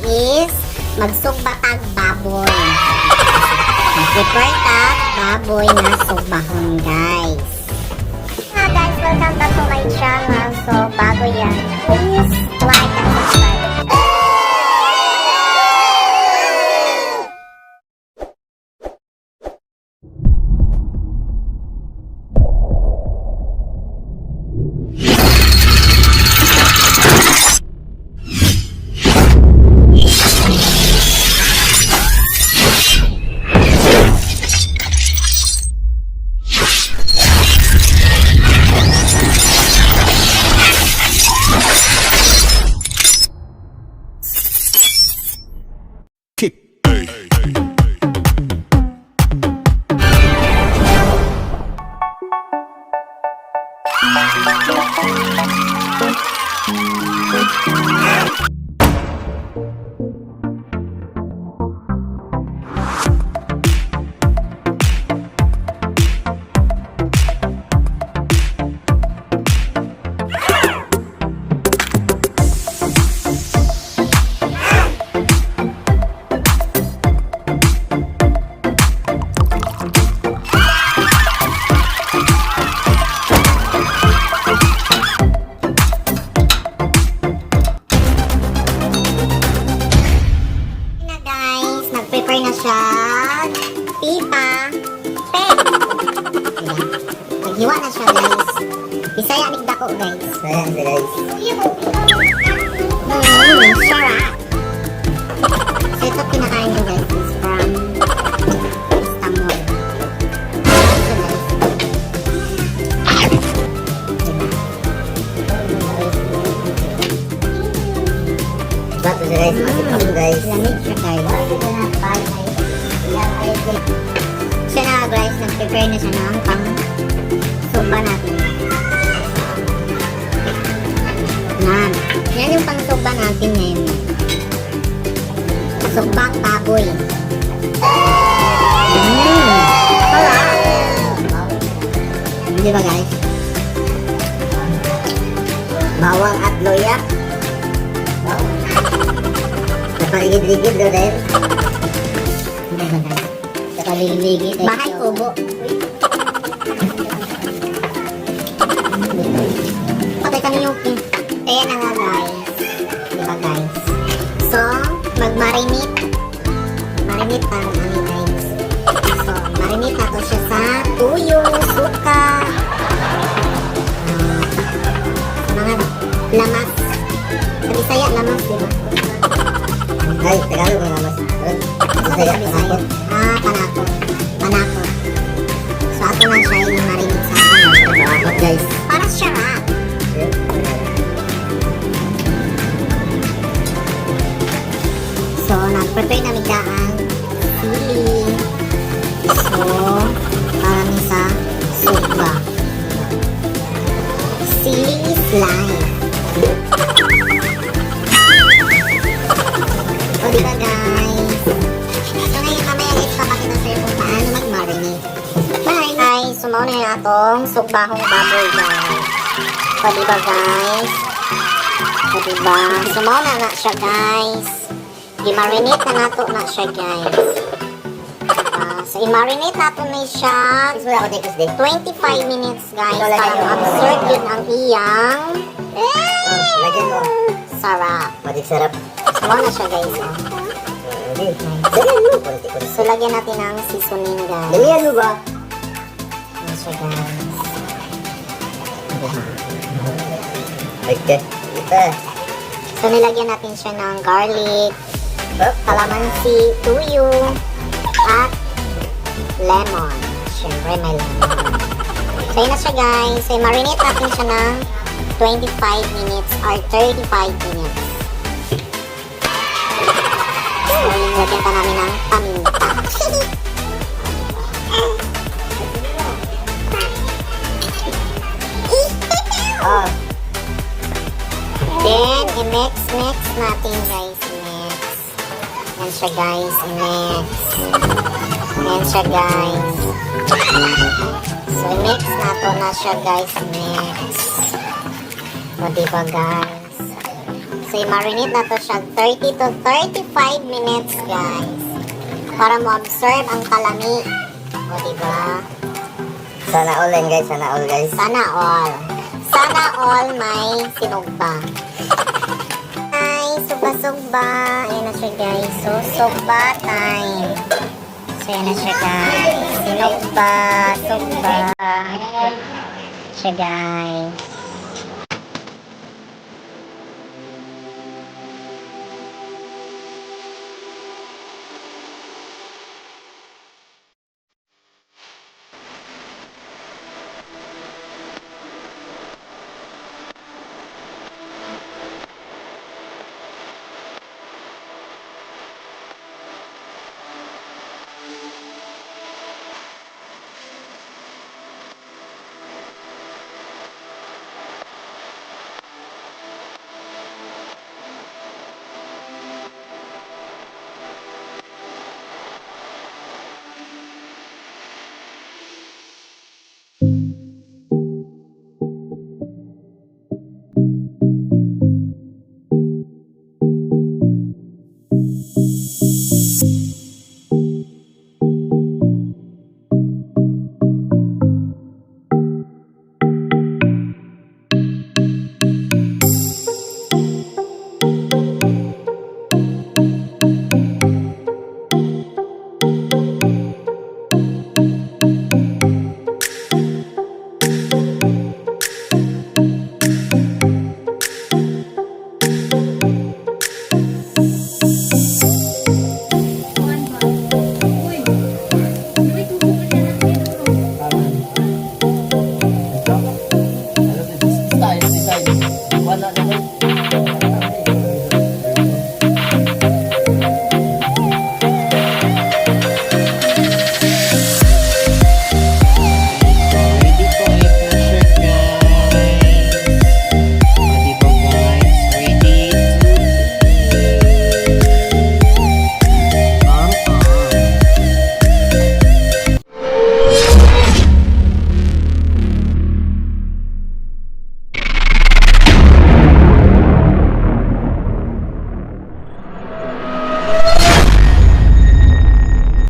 is magsugbatag baboy. Mag-prepare tag baboy na sugbahon, guys. Guys, welcome back to my channel. So, bago yan, please like and subscribe. Prepare na siya. Pipa. Pen. Naghiwa na siya, guys. Bisaya nigdako, guys. Ayan siya, guys. Sarap. So, ito pinakain ko, guys. Is from Istanbul. So, guys. Bato siya, guys. Matikam, guys. Lamig siya, guys. Siya na, guys. Nag-prepare na siya ng pang soba natin, guys. Yan yung pang soba natin ngayon. Sobang baboy. Wala. Di ba, guys? Bawang at loya. Napaligid-ligid daw dahil. Di ba, guys? Napaligid-ligid. Bahay kubo. Okay, kami yung kaya na nga, guys. Di ba, guys? So, mag-marinate. Marinate pa kami, guys. So, marinate na to siya sa tuyo, suka, mga lamas. Sa Bisaya, lamas, di ba? Ay, Tagalog mga mas. Masaya, panakot. Panakot. Panakot. So, ako na siya yung marinate sa Panakot, guys. para sarap. So, nag-prepare na ang sili. So, parang sa soba. Sili is life. O, diba, guys? So, ngayon mamaya guys, papakita sa'yo kung paano mag-marinate. Bye! Guys, sumaw na yung atong sugbahong baboy, guys. O, diba, guys? O, diba? Sumaw na siya, guys. I-marinate na nato na siya, guys. So, i-marinate nato na siya. Gusto mo ako dikos din. 25 minutes, guys. Ito, lagyan Para mo. absorb yun ang iyang Lagyan mo. sarap. Matik sarap. Sumaw na siya, guys. Okay. Dalihan mo. Kunti-kunti. So, lagyan natin ang seasoning, guys. Dalihan mo ba? Ano siya, guys. Okay. Ito. So, nilagyan natin siya ng garlic, Up. calamansi, tuyo, at lemon. Siyempre, may lemon. So, yun na siya, guys. So, marinate natin siya ng 25 minutes or 35 minutes. So, yung lagyan pa namin ng paminta. Ah. Then, i-mix natin, guys. I-mix. Yan siya, guys. I-mix. Yan siya, guys. So, i-mix nato na siya, guys. Mix. O, diba, guys? So, So, i-marinate na to siya 30 to 35 minutes, guys. Para mo-absorb ang kalami. O, diba? Sana all yan guys, sana all guys. Sana all. Sana all may sinugba. Ay, sugba-sugba. Ayan na siya, guys. So, sugba time. So, ayan na siya, guys. Sinugba, sugba. Siya, guys.